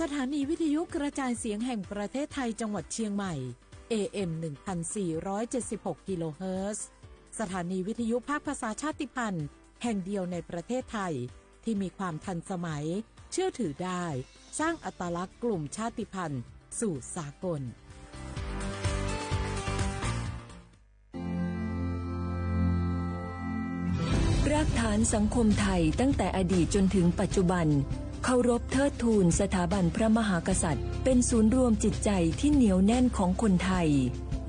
สถานีวิทยุกระจายเสียงแห่งประเทศไทยจังหวัดเชียงใหม่ AM 1476 กิโลเฮิรตซ์สถานีวิทยุภาคภาษาชาติพันธุ์แห่งเดียวในประเทศไทยที่มีความทันสมัยเชื่อถือได้สร้างอัตลักษณ์กลุ่มชาติพันธุ์สู่สากลรากฐานสังคมไทยตั้งแต่อดีตจนถึงปัจจุบันเคารพเทิดทูนสถาบันพระมหากษัตริย์เป็นศูนย์รวมจิตใจที่เหนียวแน่นของคนไทย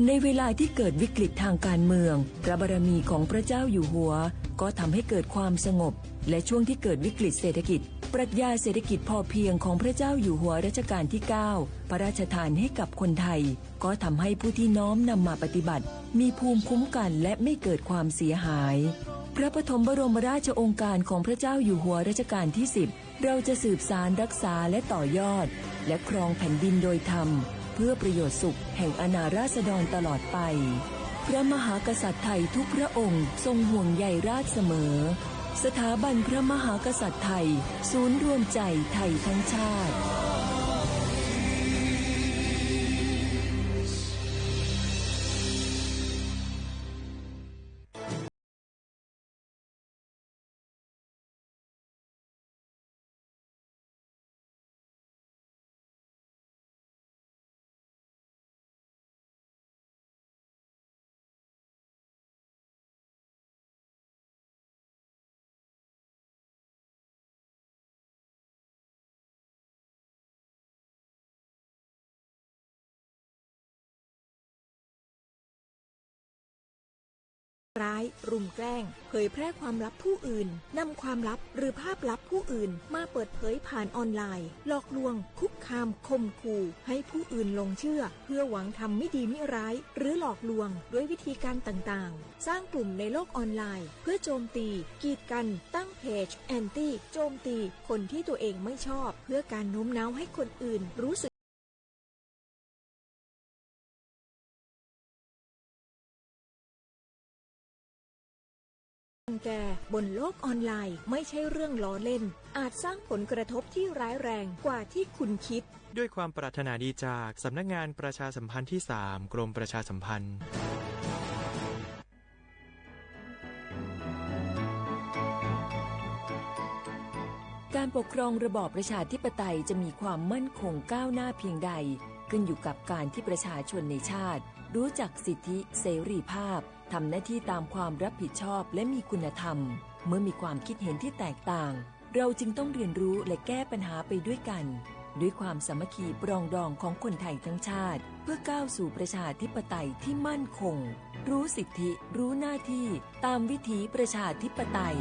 ในเวลาที่เกิดวิกฤตทางการเมืองพระบารมีของพระเจ้าอยู่หัวก็ทำให้เกิดความสงบและช่วงที่เกิดวิกฤตเศรษฐกิจปรัชญาเศรษฐกิจพอเพียงของพระเจ้าอยู่หัวรัชกาลที่ 9 พระราชทานให้กับคนไทยก็ทำให้ผู้ที่น้อมนำมาปฏิบัติมีภูมิคุ้มกันและไม่เกิดความเสียหายพระปฐมบรมราชโองการของพระเจ้าอยู่หัวรัชกาลที่ 10เราจะสืบสานรักษาและต่อยอดและครองแผ่นดินโดยธรรมเพื่อประโยชน์สุขแห่งอาณาราษฎรตลอดไปพระมหากษัตริย์ไทยทุกพระองค์ทรงห่วงใยราษฎร์เสมอสถาบันพระมหากษัตริย์ไทยศูนย์รวมใจไทยทั้งชาติร้ายรุมแกล้งเผยแพร่ความลับผู้อื่นนำความลับหรือภาพลับผู้อื่นมาเปิดเผยผ่านออนไลน์หลอกลวงคุกคามข่มขู่ให้ผู้อื่นหลงเชื่อเพื่อหวังทำไม่ดีไม่ร้ายหรือหลอกลวงด้วยวิธีการต่างๆสร้างกลุ่มในโลกออนไลน์เพื่อโจมตีกีดกันตั้งเพจแอนตี้โจมตีคนที่ตัวเองไม่ชอบเพื่อการโน้มน้าวให้คนอื่นรู้สึกแก่บนโลกออนไลน์ไม่ใช่เรื่องล้อเล่นอาจสร้างผลกระทบที่ร้ายแรงกว่าที่คุณคิดด้วยความปรารถนาดีจากสำนักงานประชาสัมพันธ์ที่ 3 กรมประชาสัมพันธ์การปกครองระบอบประชาธิปไตยจะมีความมั่นคงก้าวหน้าเพียงใดขึ้นอยู่กับการที่ประชาชนในชาติรู้จักสิทธิเสรีภาพทำหน้าที่ตามความรับผิดชอบและมีคุณธรรมเมื่อมีความคิดเห็นที่แตกต่างเราจึงต้องเรียนรู้และแก้ปัญหาไปด้วยกันด้วยความสามัคคีปรองดองของคนไทยทั้งชาติเพื่อก้าวสู่ประชาธิปไตยที่มั่นคงรู้สิทธิรู้หน้าที่ตามวิถีประชาธิปไตย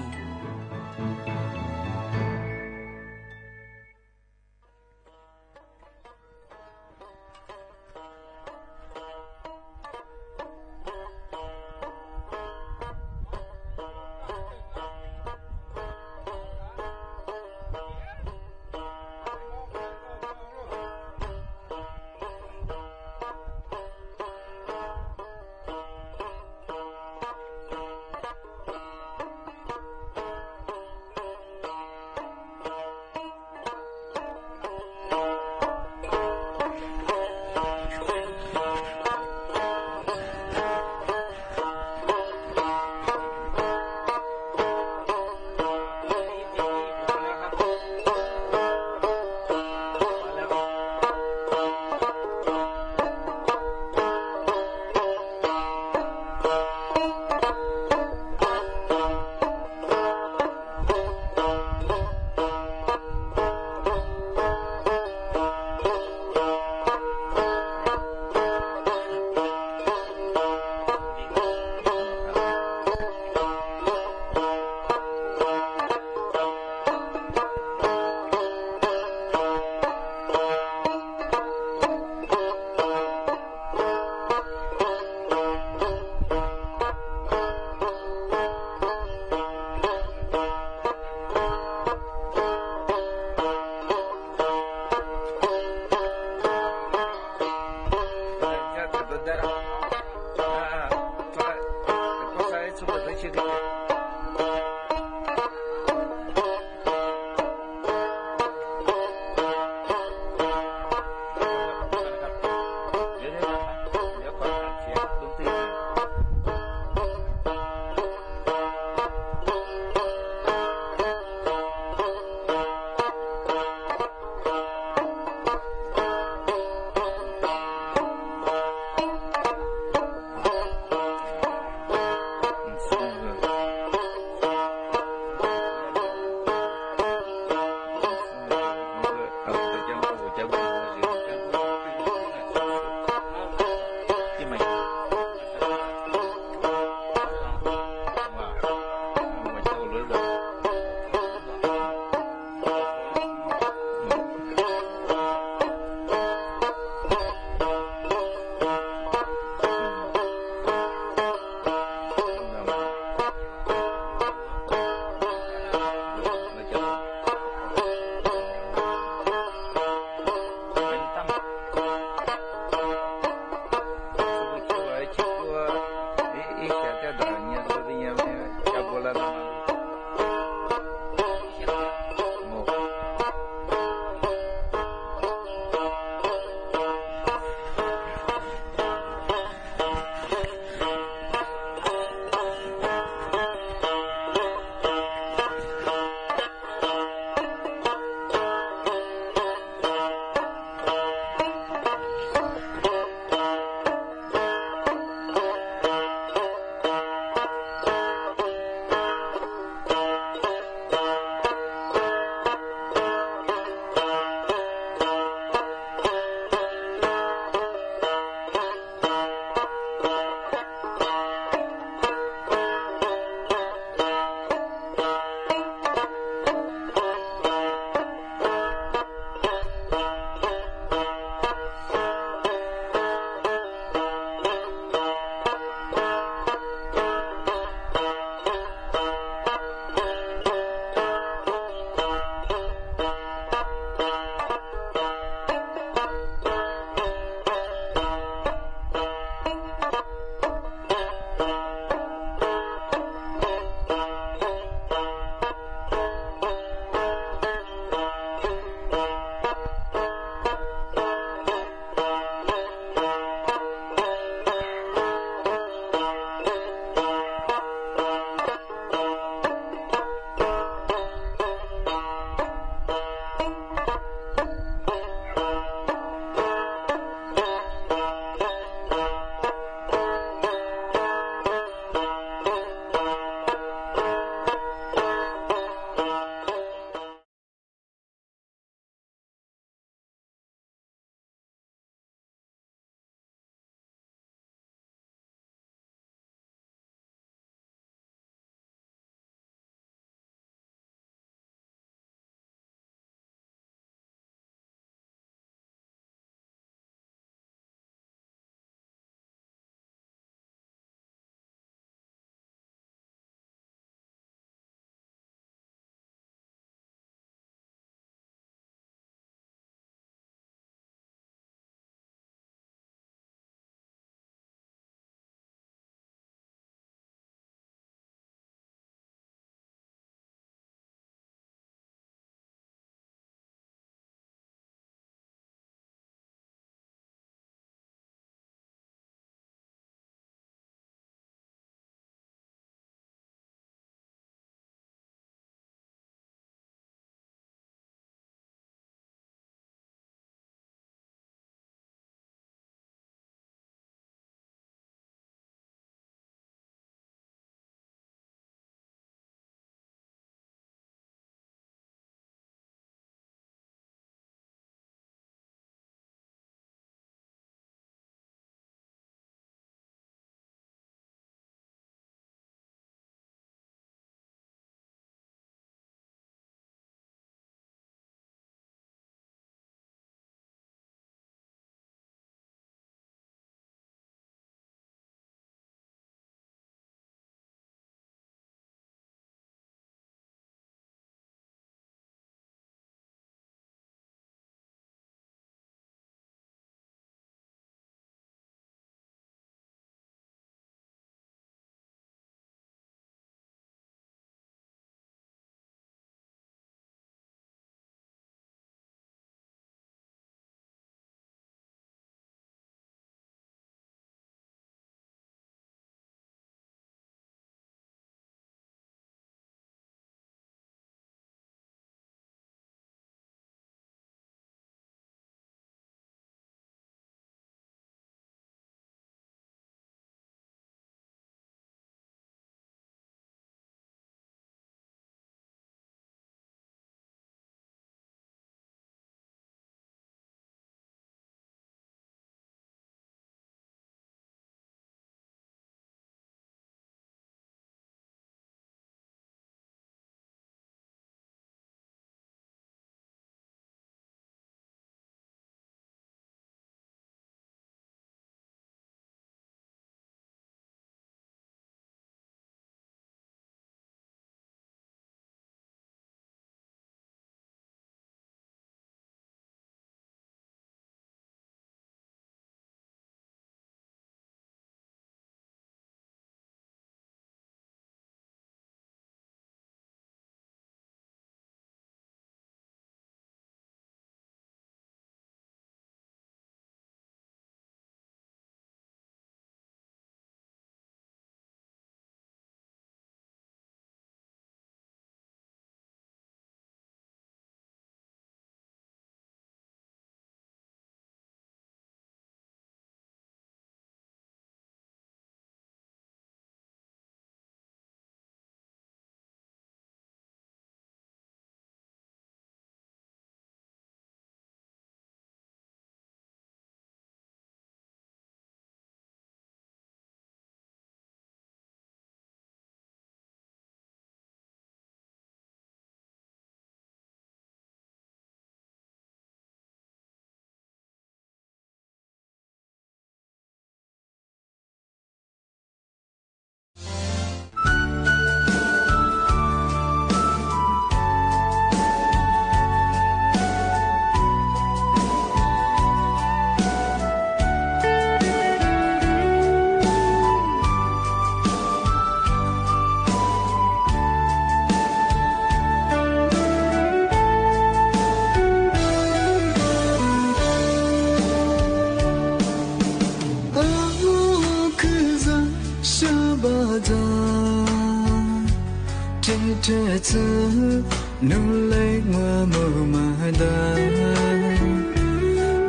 nu lấy ngoa mơ mà đa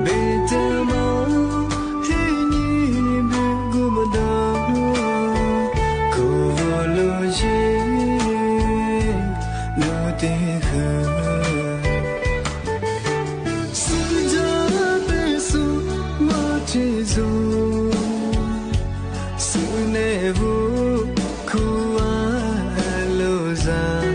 bê ta mau hi ni bê gu mà đa cô lo chi lo te khờ su ja bê su ma chi zu su ne vu ku a lo za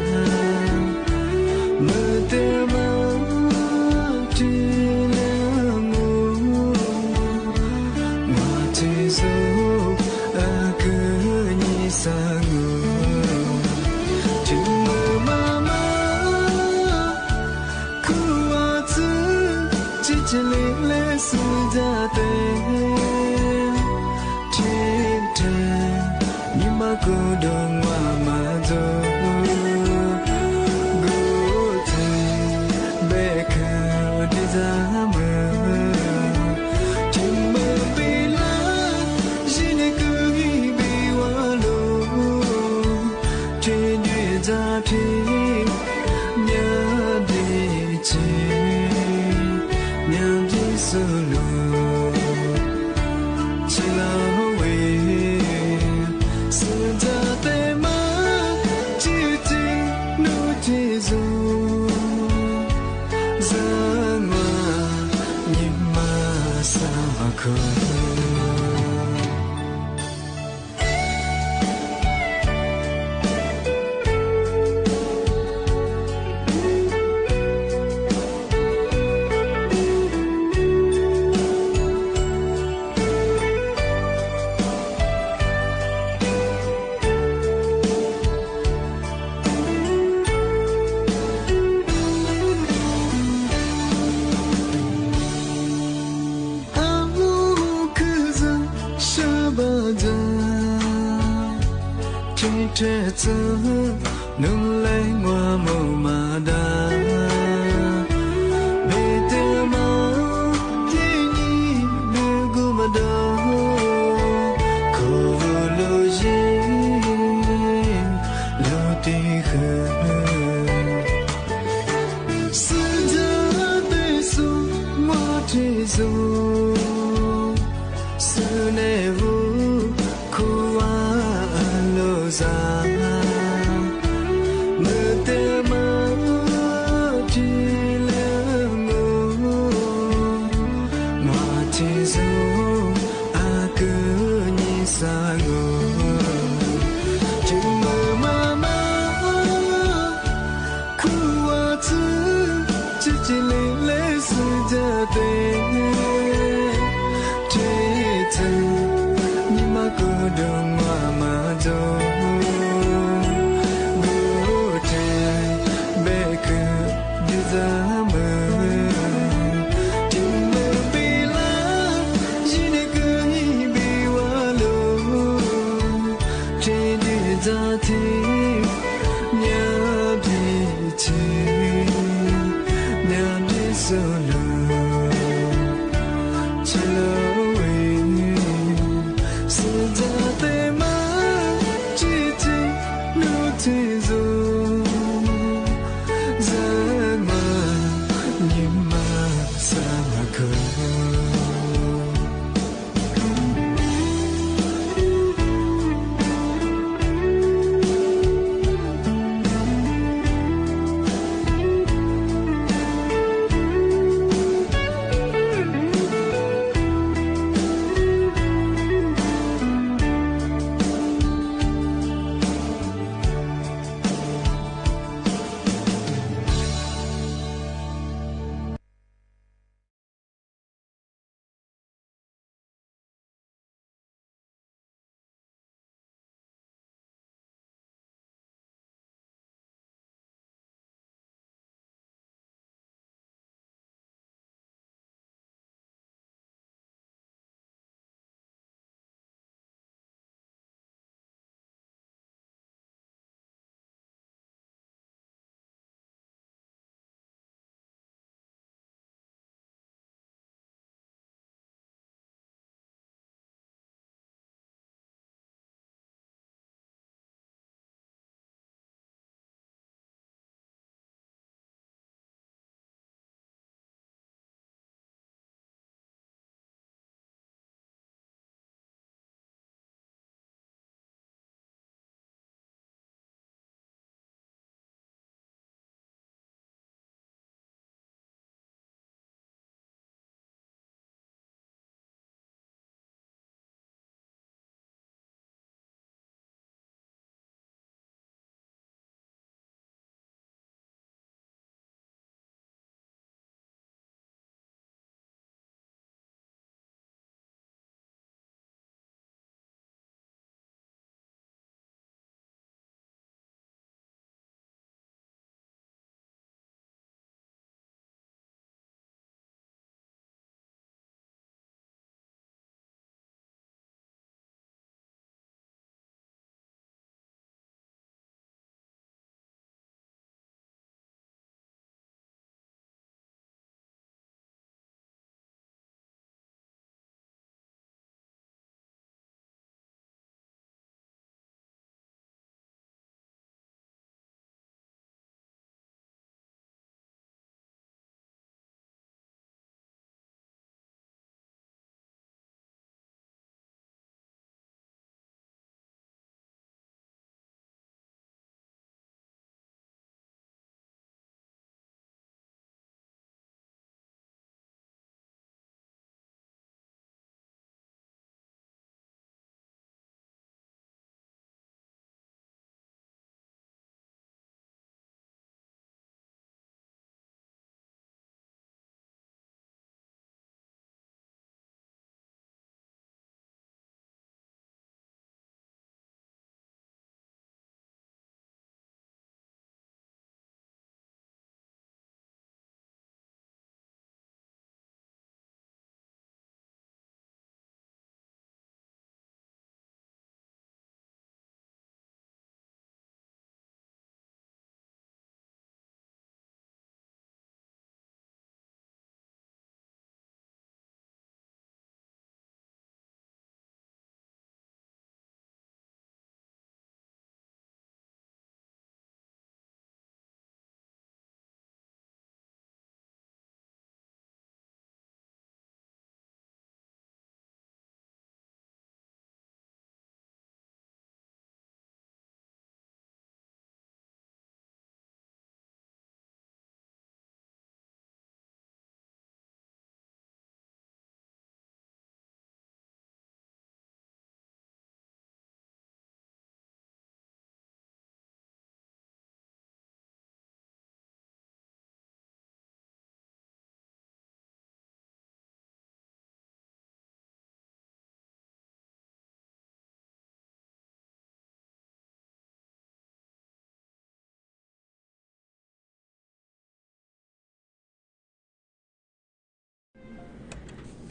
cô đơn mà rồi trẻ thơ nâng lấy ngoa màu mà đa bê tê máu thế nhị đưa gu mà đa cô lô dê lô tê khờ sư gia tê su ngoa tê du sư nê vu khu a lô ra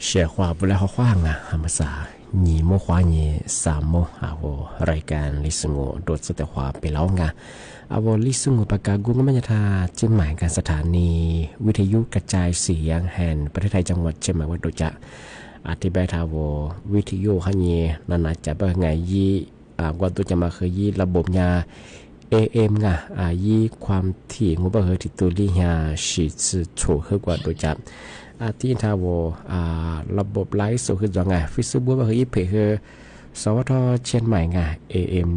เสียความบุญขว้างอ่ะภาษาหนีโมขวาหนีสามโมอาวรายการลิสงโดดสุดแต่ขวาไปแล้วไงอาวลิสงปากกากุ้งก็ไม่จะทาเชียงใหม่การสถานีวิทยุกระจายเสียงแห่งประเทศไทยจังหวัดเชียงใหม่วัดโดจะอธิบายทาววิทยุขันยีนั่นอาจจะเป็นไงยี่วัดโดจะมาเคยยี่ระบบยาAM ไงยี่ความถี่งบเหตุตัวลียาสิสืบโฉเหกว่าโดจะที่ทาวระบบไลฟ์สดคือจังไงฟิสบุ๊กว่าคือยี่เพคือสวทเชียงใหม่ไง AM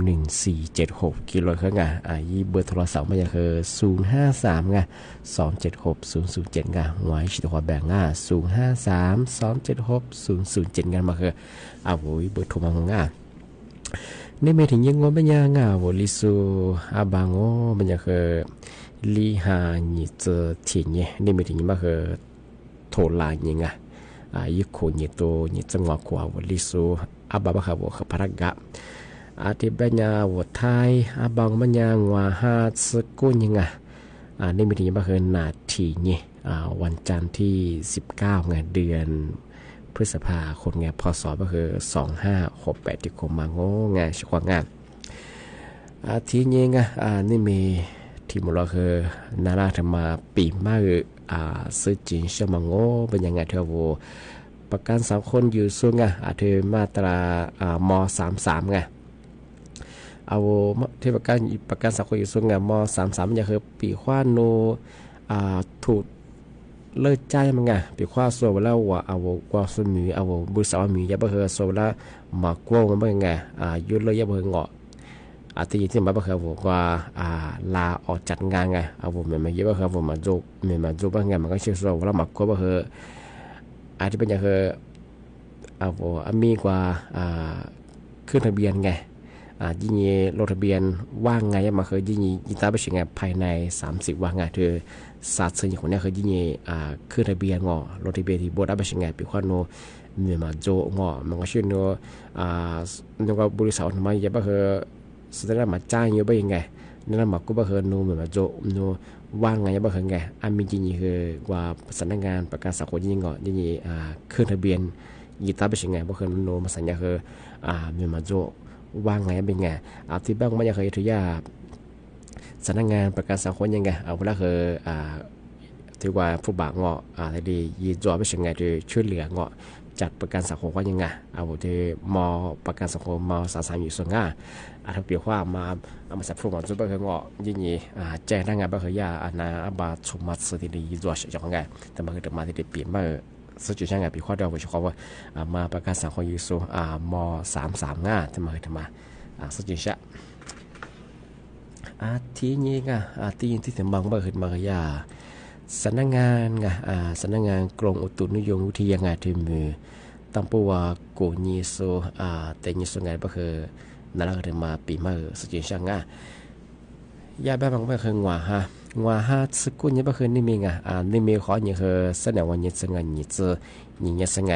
1476กิโลเฮิรตซ์ไงยี่เบอร์โทรศัพท์มันจะคือ053ไง276 007ไงไว้ชิดหัวแบ่ง053 276 007ไงมาคือโว้ยเบอร์โทรมาไงนี่ไม่ถึงยังงไม่ยังโวลิซูบางโง่มันจะคือลีฮานี่เจอถิ่นเนี่ยนี่ไม่ถึงยังมาคือโทรไลน์ยังไงยี่คนยี่ตัวยี่จังหวะขวาวลิซูบาบะครับว่าพระกะที่เป็นยาวไทยบางมันยังว่าฮาสกุลยังไงนี่ไม่ถึงยังมาคือนาทีเนี่ยวันจันทร์ที่19ไงเดือนพฤษภาคมไงพศก็คือ2568ที่คมมาโง่ไงชกว่างานทีนี้ไงนี่มีที่มุลคือนาราธรรมาปีมาซื้อจีนเชื่อมังโง่เป็นยังไงเท่าว่าประกันสังคมอยู่ส่วนไงเธอมาตราม33ไงเอาที่ประกันสังคมอยู่ส่วนไงม33มันจะคือปีขว้านโนถูกเลิกใจมันไงปีขว้าโซเวลาว่าเอากว่าสมีเอาบุษาวมียับเบอร์โซเวลามากวงมันเป็นไงยุดเลยยับเบอร์เงาะที่มาเบอร์ว่าลาออกจัดงานไงเอาผมไม่ยับเบอร์ผมมาจูไม่มาจูบ้างไงมันก็เชื่อโซเวลามากวงเบอร์ที่เป็นอย่างคือเอามีกว่าขึ้นทะเบียนไงยิ่งลงทะเบียนว่างไงมาเคยยิ่งตาไปถึงไงภายใน30วันไงเธอศาสตร์สิ่งของนี้คือยิ่งขึ้นทะเบียนงอลงทะเบียนที่บอร์ดไปถึงไงปีข้อโนเมื่อมาโจงอมันก็ชื่อโนนึกว่าบริษัทมาอย่าไปคือสุดท้ายมาจ้างเยอะไปยังไงนั่นมาก็ไปคือโนเมื่อมาโจโนว่างไงอย่าไปคือไงมีจริงคือว่าสำนักงานประกันสังคมยิ่งงอยิ่งขึ้นทะเบียนยิ่งตาไปถึงไงไปคือโนมาสัญญาคือเมื่อมาโจว่างไงเป็นไงที่บ้างไม่เคยถือยาสำนักงานประกันสังคมยังไงเวลาคือถือว่าผู้บางเงาะอะไรดียีจอไปถึงไงจะช่วยเหลือเงาะจัดประกันสังคมว่ายังไงที่มอประกันสังคมม.33อยู่ส่วนง่าถ้าเปรียบว่ามาสับผู้บางจุดไปคือเงาะยิ่งแจ้งได้งานไปคือยาบาชมัดสถิติยีจอจะยังไงแต่มาคือมาที่เปลี่ยนมาสุดจุดช่างไงปีข้อเดียวผมจะขอว่ามาประกันสังคมอยู่ส่วนม.33ง่าที่มาคือมาสุดจุดช่างทีนี้ไงที่ถึงบางบ้านขึ้นมาคือยาสำนักงานไงสำนักงานกรมอุตุนิยมวิทยาไงที่มือตั้งปัวโกนิโซแต่นิโซไงก็คือนั่นแหละคือมาปีมาสุดยอดช่างไงยาแบบบางบ้านคืองัวฮะสกุลนี้ก็คือนี่มีไงนี่มีข้อนี้คือเสนอวันนี้สังไงนี่จะนี่เนี่ยสังไง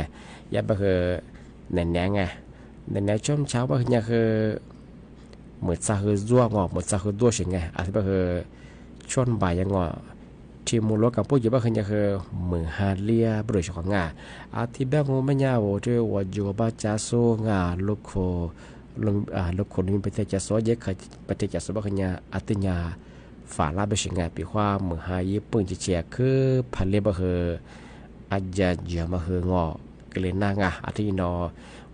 ยาแบบคือแน่นๆไงแน่นๆช่วงเช้าก็คือเนี่ยคือเหมือนซาคือรั่วงอเหมือนซาคือรั่วเฉยไงที่ก็คือช่วงบ่ายยังงอที่มูลกับพวกอยู่บ้านคือเนี่ยคือเหมือนฮาเลียบริษัทของงาที่แบบงูไม่ยาวที่ว่าอยู่บ้านจ้าโซงาลูกคนนี้ประเทศจ้าโซเยอะคือประเทศจ้าโซบ้านคือเนี่ยติญาฝ่าลาบเฉยไงปีว่าเหมือนฮาญี่ปุ่นจะเชียคือพันเลียบ้านคืออาจจะเยอะมาคืองอกเลยนางที่นอ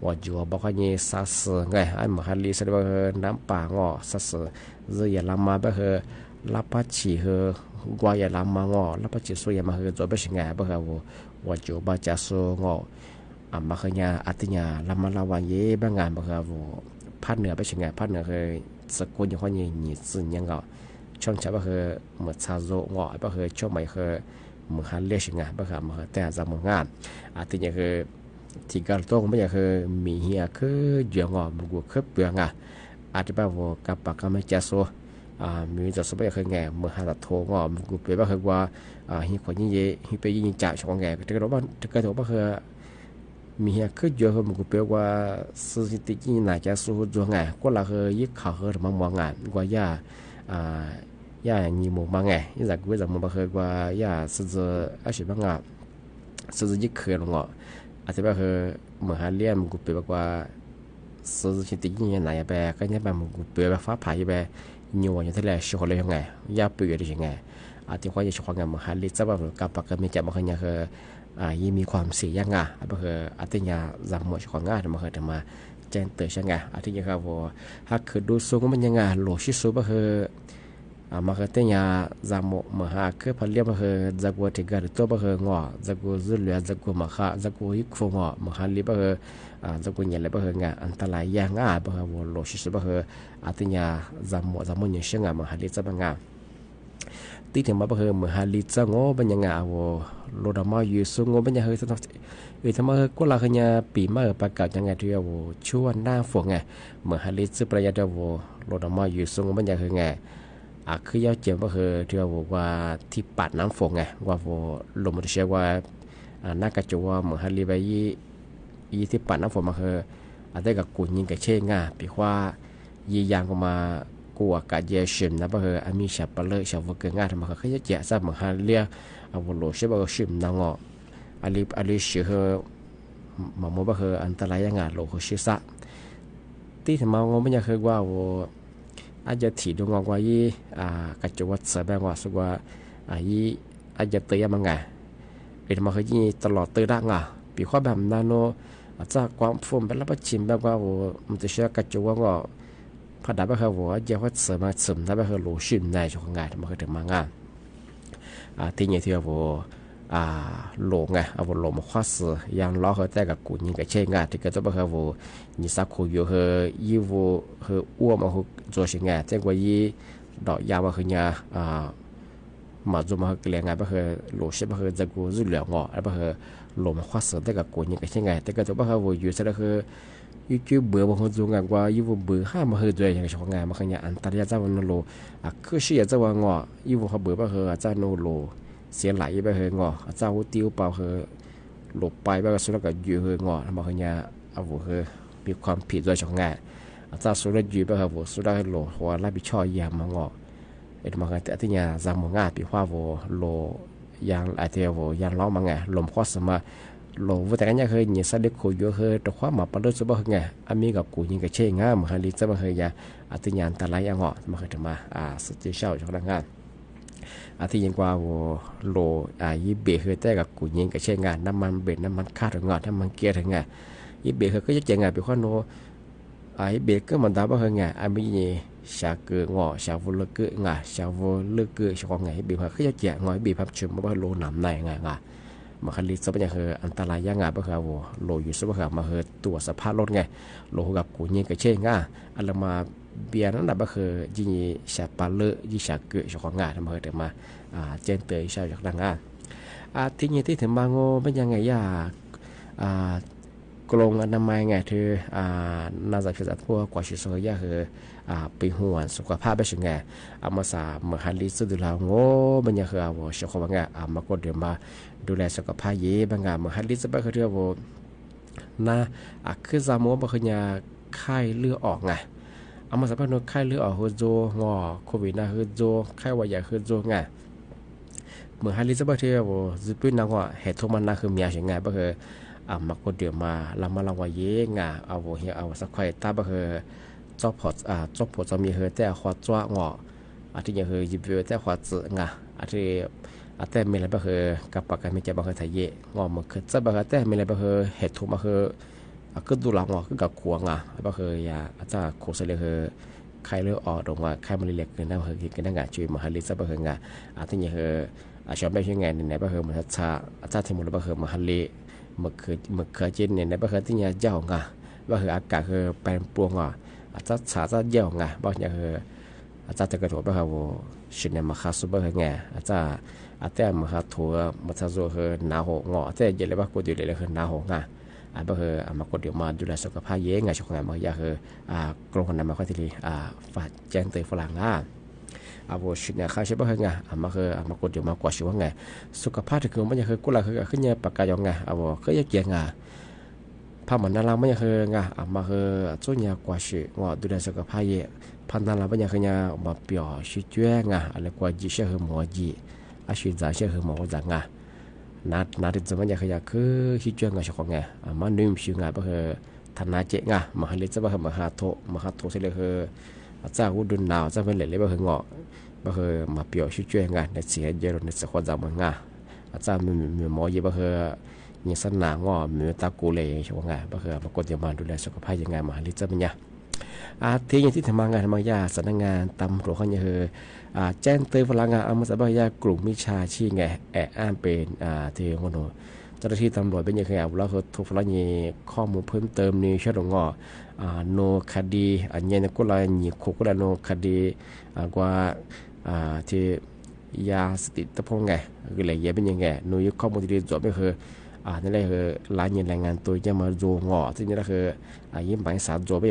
ว่าอยู่บอกว่าเนี่ยสัสไงเหมือนฮาลีแสดงว่าน้ำป่างอสัสเรียลามาบ้านคือลาปัจฉิคือกว่าอย่าลามางอแล้วปัจจุบันมาคือตัวเป็นยังไงบ้างครับว่าจูบาจะโซงอมาคือเนี่ยติญาลามาลาวาเย่บ้างงานบ้างครับภาคเหนือเป็นยังไงภาคเหนือคือสกุลอย่างว่าเนี่ยนี่สิ่งยังก็ช่องเช้าบ้างคือเหมือนซาโซงอบ้างคือช่วงใหม่คือเหมือนฮันเลียยังไงบ้างครับมาคือแต่จะมองงานติญาคือที่การโต้ไม่ใช่คือมีเฮียคือเยอะงอบุกคือเปลืองอาจจะแบบว่ากับปากก็ไม่จะโซมีจะสบายคือไงเมื่อหาตัดโทงมันกูเปว่าคือว่าฮิคนยิ่งเย่ฮิไปยิ่งจ่ายช่องไงแต่ก็ว่าแต่ก็ถือว่าคือมีเฮียคือเยอะคือมันกูเปว่าสิ่งที่ยิ่งน่าจะสู้จัวไงก็ละคือยิ่งข่าวคือมันมองงานกว่าย่ายิ่งมองมาไงยิ่งจากกูจะมองมาคือว่าย่าสิ่งอาชีพบางงานสิ่งยิ่งเขื่อนงอ อาจจะแบบเหมือนหาเลี้ยมกูเปบอกว่าซื้อชิ้นติยิ่งยังไงแบบก็เนี่ยแบบกูเปแบบฟ้าผ่าแบบnhiều như thế là số lượng ngày, giá bự được chừng ngày, thì quan trọng quan ngành mà hai lít chắc là các bác cái mình chạm vào nhà cáiมีความเสี่ยงอ่ะแบบอาทิตย์นี้จำหมดของงานมาแต่มาแจ้งเตือนช่างอ่ะอาทิตย์นี้ครับว่าหากคือดูสูงมันยังไงโหลชิสูแบบมาอาทิตย์นี้จำหมดมาหาคือพันเลี้ยมาจากวัวที่กันตัวแบบงอจากวัวzuเหลือจากวัวมาขาจากวัวฮิกฟงอมาหาลีแบบจากวัวเนี่ยเลยแบบงานอันตรายยังอ่ะแบบว่าโหลชิสูแบบอาทิตย์นี้จำหมดอย่างเช่นอ่ะมาหาลีจะเป็นงานที่ถึงมาเหมือนฮาลิจะงอบัญญัติว่าโลดามาอยู่สูงงอบัญญัติสำหรับทำไมก็ลาขยะปีมาประกาศยังไงที่ว่าช่วงหน้าฝนไงเหมือนฮาลิจะประหยัดว่าโลดามาอยู่สูงงอบัญญัติไงคือยาวเจียมว่าที่ว่าที่ปัดน้ำฝนไงว่าลมมันเชื่อว่าน่ากระจุว่าเหมือนฮาลิไปยี่ที่ปัดน้ำฝนมาได้กับกุญยิงกับเช่งอ่ะปีว่ายี่ยางก็มากูอากาศเย็นชิมนะบ่อามีชาปเลยชาวเกงาทำมาเขาจะแจกซะเหมือนฮาเลียเอาโลเชื่อบ่ชิมนางออาลีชื่อมาโมบ่อันตรายยังไงโลเขาชื่อซะที่ทำมางอไม่อยากคือว่าอาจจะถีดงอกว่ายี่กัจจวัตรเสบงว่าสุว่ายี่อาจจะเตยมันไงเป็นมาคือยี่ตลอดเตยดังอ่ะปีข้อแบบนั้นเนาะอาจจะความฟุ้งเป็นรับชิมแบบว่ามันจะเชื่อกัจจวัตรก็พอได้ไปว่าจะว่าเสริมได้ไปโลชิมในช่วงงานมาถึงมางานที่นี่ที่ว่าโลไงโลมาคว้าสื่อยังล้อแต่กับกูยิงกับเช่งานที่ก็จะไปนี่สักคุยอยู่ยี่อ้วนมา做些งานแต่ว่ายี่ดอกยาวมาเนี่ยมา做มาเกลียงงานไปโลชิไปจะกูรุ่นเหลืองอ่ะไปโลมาคว้าสื่อแต่กับกูยิงกับเช่งานแต่ก็จะไปอยู่ซะแล้วยูทูบเบอร์บางคนงานว่ายูทูบเบอร์ห้ามาด้วยอย่างช่วงงานมาขยันอันตรายจะวันโลคือเสียจะว่างอยูทูบเบอร์มาจะโนโลเสียไหลไปงอจะหัวติ้วเปล่าหลบไปไปสุดแล้วก็ยูงอมาขยันมีความผิดด้วยช่วงงานจะสุดแล้วยูไปสุดแล้วโลหัวรับผิดชอบยามมางอมาขยันที่เนี่ยจำมางานปีว่าโลยางไอเทียยางล้อมาไงลมคอสมาโลว่าแต่กันยังเนี่ยสัตว์เด็กคุยเยอะแต่ความมาปนด้วยสุบะไงมีกับกูยิงกับเช่งามฮันลิจะมายาที่ยานตะไลยังเหาะมาถึงมาสุดที่เช่าช่วงงานที่ยังกว่าโลยี่เบะแต่กับกูยิงกับเช่งานน้ำมันเบ็ดน้ำมันคาดถึงงานน้ำมันเกียร์ถึงงานยี่เบะก็จะเจงานไปข้อโนยี่เบะก็มันดาบะไงมีชาเกงอชาวเลือกงาชาวเลือกช่วงไงเบะก็จะเจงอยเบะพับชุมมาโลหนำในไงมาคันลิสเป็นอย่างอันตรายยังไงบ้างครับโลอยู่สุภาพมาตัวสภาพรถไงโลกับกูยิงกับเช่งอ่ะอันละมาเบียร์นั้นแบบจีชาปาเลยี่ชาเกยของงานมาแต่มาเจนเตยชาวจากดังที่นี่ที่ถึงบางโง่เป็นยังไงกรงอนามัยไงเธอน่าจะเป็นพวกกว่าชิโซยาปีหัวสุขภาพเป็นยังไงมาสามาคันลิสดูแลโง่เป็นยังไงชาวบ้านมากดเดือมาดูแลสุขภาพเย่บางงานมาฮันลิสบ้าคือเรียกว่านะคือจามว่าบางคนไข้เลือดออกไงมาสัมผัสไข้เลือดออกคือโจงอโควิดนะคือโจไข้หวัดใหญ่คือโจไงเมื่อฮันลิสบ้าที่ว่าจะเป็นนักว่าเหตุมันนะคือมีอะไรไงบ้างคือมากดเดือมาเรามาลองว่าเย่ไงเอาสักไข่ตาบ้าคือจอบพอจะมีแต่ขวดจ้วงอที่ยังยิบเวแต่ขวดจืดไงที่แต่เมื่อไรบ้างกับปากกันไม่จะบ้างไทยเย่งอมันคือจะบ้างแต่เมื่อไรบ้างเหตุทุกมาก็ดูหลังก็กับขวงบ้างยาอาจจะโคเสเลยใครเลือกออกตรงว่าใครมันเรียกกันได้กันได้งานช่วยมาฮันลิสบ้างงาที่ยังชอบได้ช่วยงานในบ้างมันชาอาจารย์ที่มุลบ้างมาฮันลิมันคือเจนในบ้างที่ยังเจ้างาบ้างอากาศแปลงปลวงอาจจะชาจะเจ้างาบ้างยังอาจจะจะกระโดดบ้างชินในมาคาสุบ้างอาจจะแต่มาหาทัวมาทำตัวหนาหัวงอแต่ยังเลยว่ากูดูเลยหนาหัวงาบ่มากดเดี๋ยวมาดูแลสุขภาพเยอะไงช่วงนั้นมาอยากกรงคนนั้นมาค่อยทีฝากแจ้งเตือนฝรั่งชินเนี่ยข้าใช่บ่มากดเดี๋ยวมากว่าช่วงไงสุขภาพที่คือมันยังกูละขึ้นเนี่ยปากกายองไงก็ยังเกี่ยงพามันน่ารักมันยังมาช่วยเนี่ยกว่าช่งอดูแลสุขภาพเยอะพันน่ารักมันยังเนี่ยมาเปียช่วยอะไรกว่าจีเชื่อหมัวจีอาชีพจ่ายเชื่อหมัวจ่าง นาที่จะมันอยากขยักคือฮิจงาชของไงมันนุ่มชิวงาบ่คือธนาเจงามาให้เลยจะบ่คือมาหาโทสิเลยคือจ้าวุดุนนาวจ้าเป็นเลยบ่คือเงาะบ่คือมาเปียวชิจงาในเสียเยอะในสักวันจะมันงาจ้ามีหมอเยบ่คือยังสนางอมีตากูเลยชวงไงบ่คือมากดยามาดูแลสุขภาพยังไงมาลิจะเป็นยังที่ยังที่ทำงานทำยาสำนักงานตำรวจเขาเนี่ยคือแจ้งเตือนพลังงานอามาสบายากลุ่มมิชาชีไงอ้างเป็นที่คนหนูเจ้าหน้าที่ตำรวจเป็นยังไงแล้วเขาทุกพลังมีข้อมูลเพิ่มเติมในช่วงงอโนคดีอันนี้ก็เลยมีคุกแล้วโนคดีกว่าที่ยาสติตะพงไงก็เลยยังเป็นยังไงโนยุข้อมูลที่จบก็คือนั่นแหละคือรายเงินแรงงานตัวจะมาโจงอที่นี่ก็คือยิ่งไปสารโจไป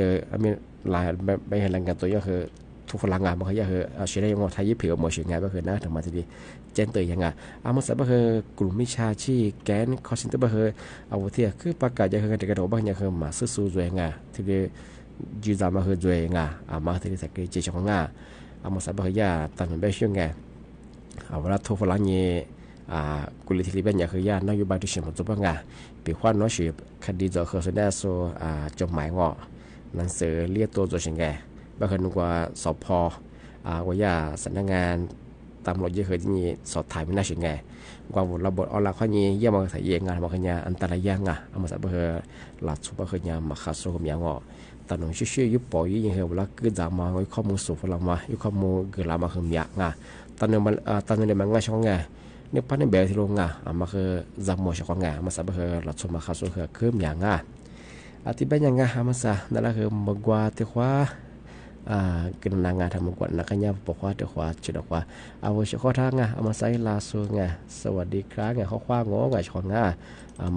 มีรายไปแรงงานตัวก็คือทุกพลังงานมันก็คือใช้ได้ยังไงไทยญี่ปุ่นหมดสิ่งไงก็คือนะถึงมาที่ดีแจ้งเตือนยังไงมันสับก็คือกลุ่มมิชาชีแกนคอสินเตอร์ก็คือเอาที่คือประกาศจะคือกระโดดบ้างยังคือมาสู้ๆด้วยไงที่ดียืนตามมาคือด้วยไงมาที่ดีสักกี่เจ้าของไงมันสับก็คือยาตามแบบช่วงไงเวลาทุกพลังเงี้ยกุลิทิลิเป็นอย่างคือยานโยบายที่เชื่อมต่อบ้างไงปีควันน้อยสิบคดีจะคือแสดงโซจดหมายงอหนังสือเรียกตัวสิ่งไงบางคนนึกว่าสพว่าย่าสำนักงานตำรวจเยอะเคยที่นี่สอบถ่ายไม่น่าสิ่งไงกว่าระบบออนไลน์ข้อนี้เยี่ยมมาใส่เยี่ยงงานมาขยะอันตรายยังอ่ะเอามาใส่เบอร์หลักสุภาพขยะมาขาดโซ่กับยางอตอนนั้นชื่อยุบปอยยังเหรอว่าคือจะมาไว้ข้อมูลสูงพลังมายุข้อมูลเกิดละมาคือมีอ่ะตอนนั้นมันง่ายช่องไงเนี่ยพันในแบบที่ลงมาคือจำหมดช่องไงมาใส่เบอร์หลักสุภาพขาดโซ่คือมีอย่างอธิบายยังไงมาซะนั่นแหละคือมากว่าที่ว่าkenanganทำกว่านักญาปกว่าเดี๋ยวว่าจุดว่าเอาเฉพาะทางเอามาใส่ลาสูงสวัสดีครับเขาคว้างงชอน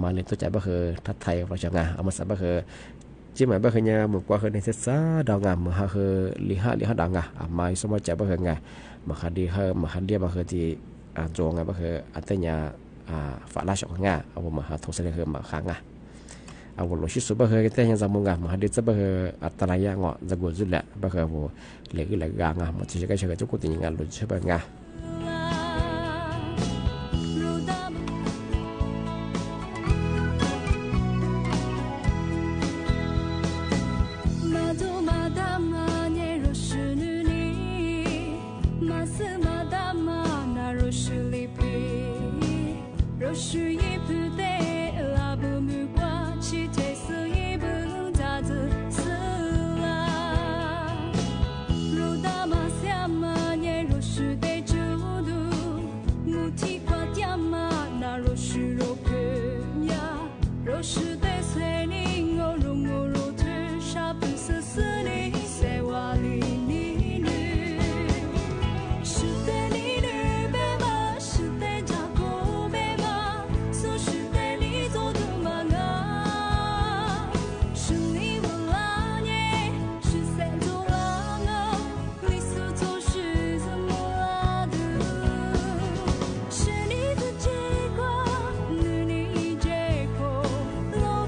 มาเล่นตัวใจบ่คือทัดไทยเราจะเอามาใส่บ่คือจิหมายบ่คือเนี่ยหมู่กว่าคือในเซซ่าดาวมือฮะคือลิฮะดังมาสมใจบ่คือมาคดีมาคดีบ่คือที่โจงบ่คืออัตญาฝาลาชของเอามาหาทุกเสเลยคือมาค้างเอาวันลุชิสุบะเฮก็แต่ยังจำมึงมาดิจะบะเฮอัตรายงอจะกูจุดแหละบะเฮบ่เหลือเหลือกางมันจะก็เชื่อจุกุติงานลุชิบะงาโ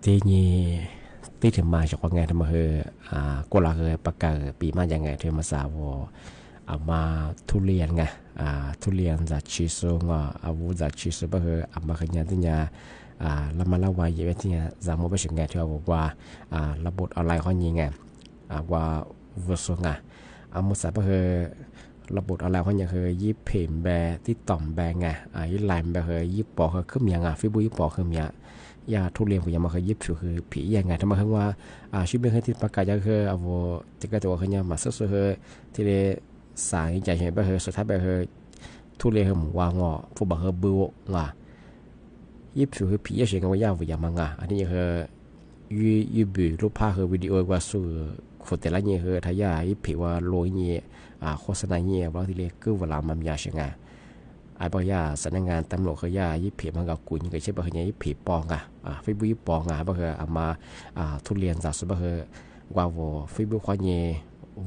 ทีนี้ที่ถึงมาจากว่าไงทำไมก็ละประกาศปีมาอย่างไงที่มาสาวมาทุเรียนไงทุเรียนจากชิโซงวุจากชิโซก็มาขยันที่เนี่ยแล้วมาเล่าว่าอย่างที่เนี่ยจำว่าเป็นสิ่งไงที่ว่าระบบออนไลน์เขาอย่างไงว่าวัสดุไงมุสาก็ระบบออนไลน์เขาอย่างยี่เพมแบที่ต่อมแบไงยี่ไลน์แบยี่ปอกขึ้นอย่างฟิบุยี่ปอกขึ้นอย่างยาทุเรียนผมยังมาเคยยิบผิวคือผียังไงทำไมเขาว่าชีวิตเป็นที่ประกาศจะคือที่ก็ตัวเขาเนี่ยมาสู้ๆที่เลยสายใจเห็นไปสุดท้ายไปทุเรียนเขาหมูวางผู้บังเขาบิวยิบผิวคือผียังเสียงว่ายาวอย่างมั้งอันนี้ยูบิรูปภาพวิดีโอว่าสู้คนแต่ละเนี่ยทายายิบผิวว่าโรยเนี่ยโฆษณาเนี่ยว่าที่เลยคือเวลามันยาเสียงไอ้ปอยาสำนักงานตำรวจเขาย่ายิบผีมันกับกุญก็ใช่ปะเนี่ยยิบผีปองฟิบุยิบปองปะเอามาทุเรียนจากสุบว่าฟิบุควายเนี่ย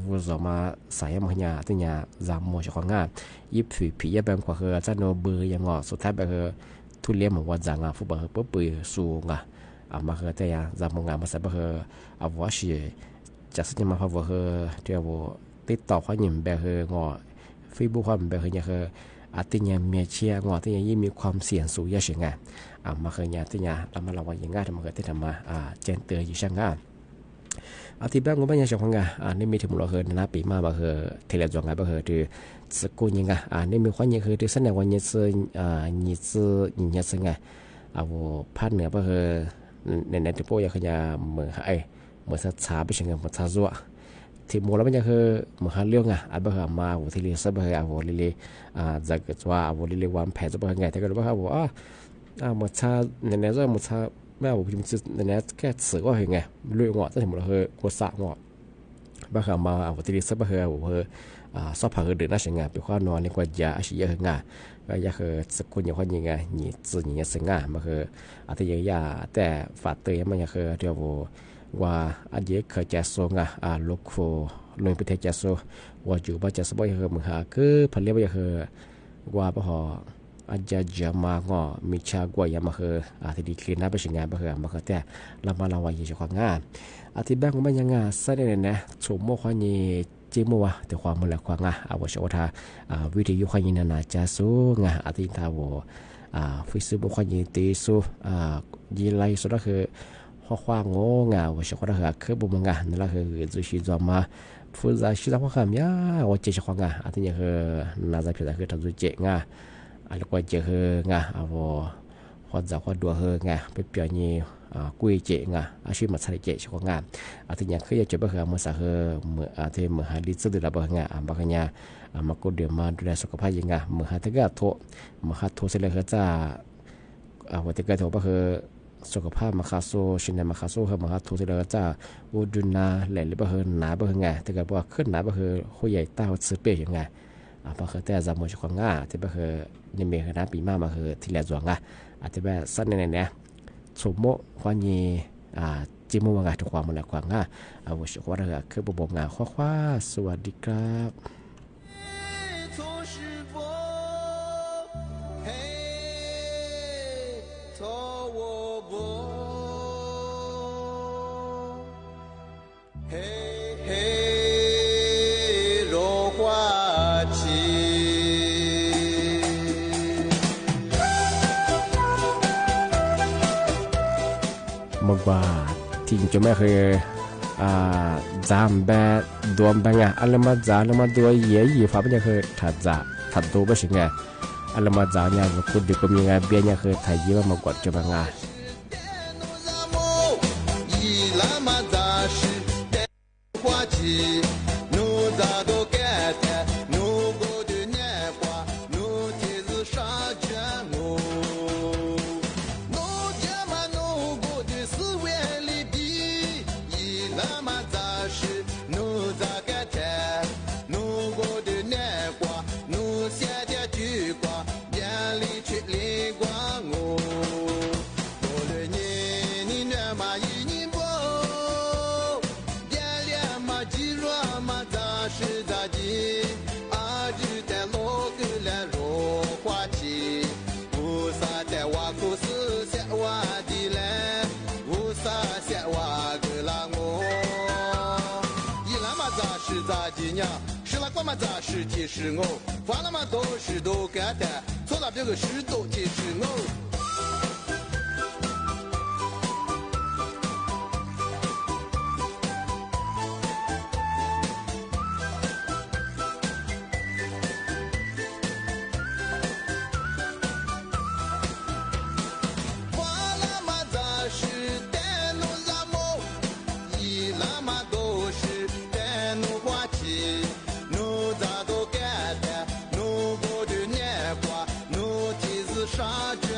วัวจะมาใส่มาเนี่ยที่เนี่ยจำมัวช่างยิบผียับแบบกว่าจะโนเบอร์ยังสุดท้ายทุเรียนมันว่าจังฟุบปุ๊บสูงมาแต่ยังจำมัวมาใส่ว่าสิจะสิ่งมาว่าเดี๋ยวติดต่อควายเนี่ยแบบฟิบุความแบบเนี่ยที่เนี่ยมีเชียงที่เนี่ยยิ่งมีความเสี่ยงสูงเยอะเสียงมาเคยเนี่ยที่เนี่ยเรามาระวังอย่างง่ายทำมาเคยที่ทำมาเจนเตอร์อยู่ช่างที่บ้านผมเป็นยังไงช่างนี่มีถึงเราเคยนะปีมาเคยเทเลจงเคยที่สกุลยังไงนี่มีความยังเคยที่เสนอวันนี้ซึ่งพันเหนือเคยในที่พวกยังเคยเหมือนเหมือนช้าไปเช่นกันเหมือนช้าจั่วที่มูลแล้วมันยังคือเหมือนเรื่องบ่เหมาที่เรียนสับเรียจากว่าเรียนวางแผนจะเป็นไงแต่ก็รู้ว่าเหมือนช้าในนี้ก็เหมือนช้าแม่ผมจะในนี้แค่สื่อว่าไงเรื่องจะถึงมูลคือหัวสะบ่เหมาที่เรียนสับสอบผ่านเดือนน่าเสียงเป็นข้อนอนในกว่ายาอาชีพยังไงก็ยังคือสกุลอย่างว่ายังไงนี่สื่ออย่างเงี้ยเสียงมันคือที่ยังยาแต่ฝาเตยมันยังคือเดียวว่าอันเดียเคยจะส่งลูกโฟลงไปเทจะส่งว่าอยู่บ้านจะสบายเหมือนคือพันเลี้ยบยังคือว่าพออันจะจะมางมีชากว่ายังมาคือที่ดีคลีน่าไปสิ่งงานไปคือมาคือแต่เรามาเราว่าอยู่ช่วงงานที่แบงก์มันยังเสด็จนะสมมติว่านี่จริงมั้วแต่ความมันแหละความว่าชาวท่าวิธียุคนี้น่าจะสู้ที่ท่าว่าฟิสิบุคคลยินตีสู้ยีไลสุดก็คือข้างงว่าชาวท่าคือบุญนั่นแหละคือจุดที่จะมาฟูใจชีวิตความยาวว่าเจ้าชาวที่นี่คือน่าจะเป็นคือทำจุดเจ๋งแล้วก็เจอคนจะคนดัวไปเปลี่ยนยี่กุยเจ๋งอาชีพมาใช้เจ๋งชาวที่นี่คือจะเป็นมาสักเมื่อที่เมื่อหาลิซดูแลบางบางอย่างมาก็เดี๋ยวมาดูแลสุขภาพยังเมื่อหาที่ก็โทเสร็จแล้วก็จะว่าที่ก็โทก็คือสุขภาพมาคาโซชินมาคาโซคือมาโทเสร็จแล้วก็จะอุดุนาแหล่หรือว่าหนาบางอย่างที่ก็ว่าขึ้นหนาบางหัวใหญ่ต้าซื้อเปย์ยังบางแต่จำมันชาวที่บางนี่เมื่อหน้าปีมาคือที่แหล่จวงที่แบบสั้นในนี้สมมติว่านี่จิมวงทุกความมันแหละความว่าสุขภาพคือบ่งข้อสวัสดีครับบอกว่าที่จะไม่เคยจำแบบดวงบางอะไรมาจำแล้วมาดูเยี่ยฟ้าเป็นยังเคยถัดดูไปสิ่งอะไรมาจำเนี่ยคุณดีก็มีไงเบี้ยเนี่ยเคยถ่ายยี่มากดจะบาง娘，是那管嘛咋是提示我，犯了嘛都是都干的，错了别个事都提示我。啥卷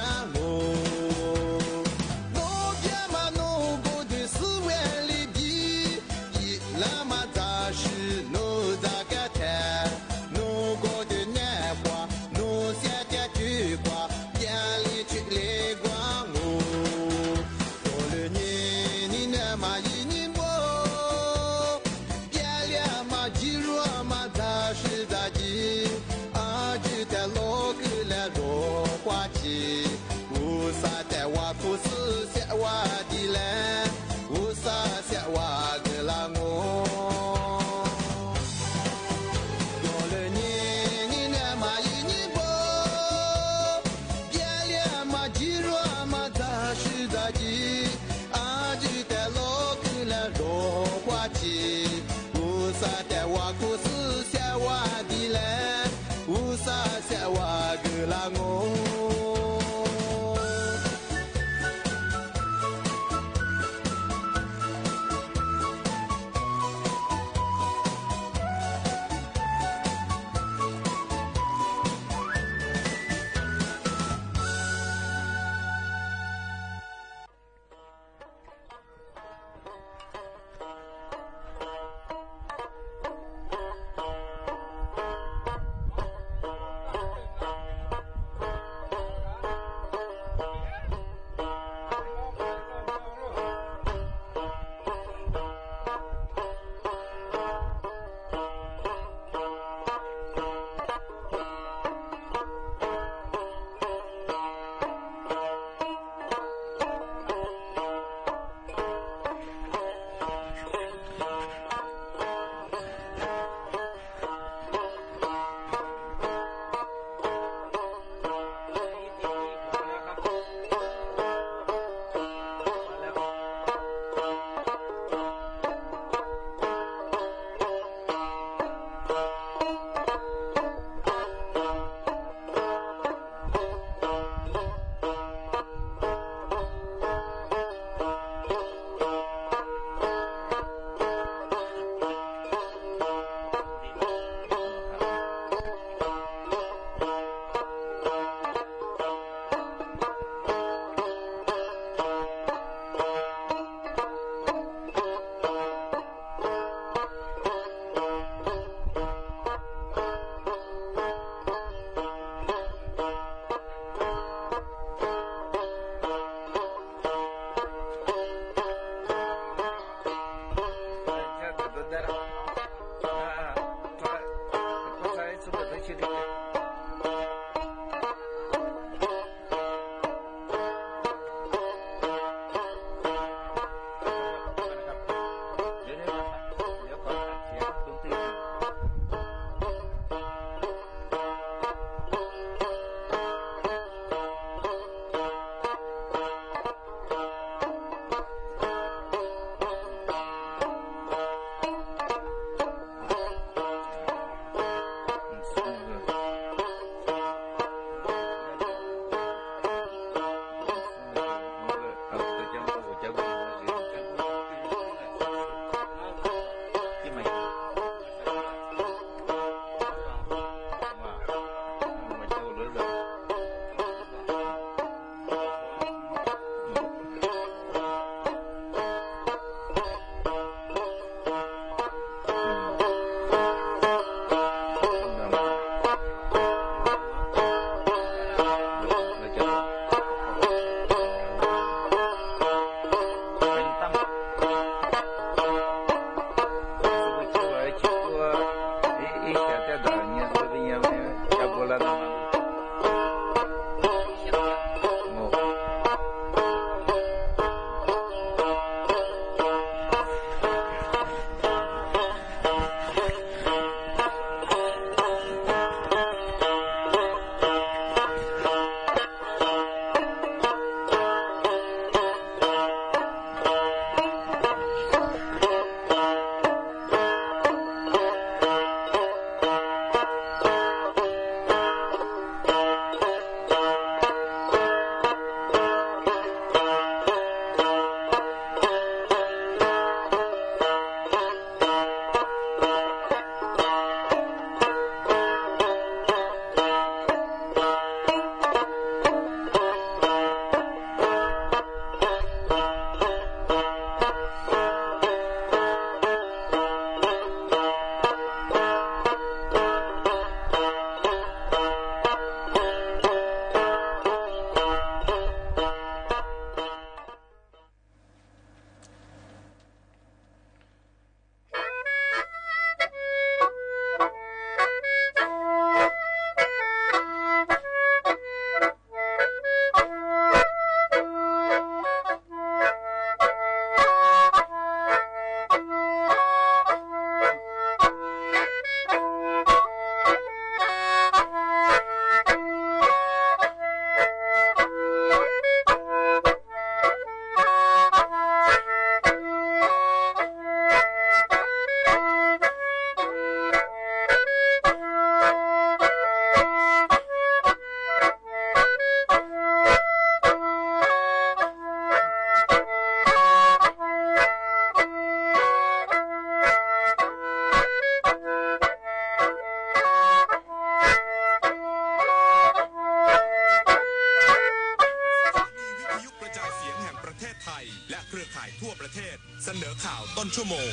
เสนอข่าวต้นชั่วโมง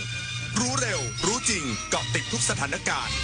รู้เร็วรู้จริงเกาะติดทุกสถานการณ์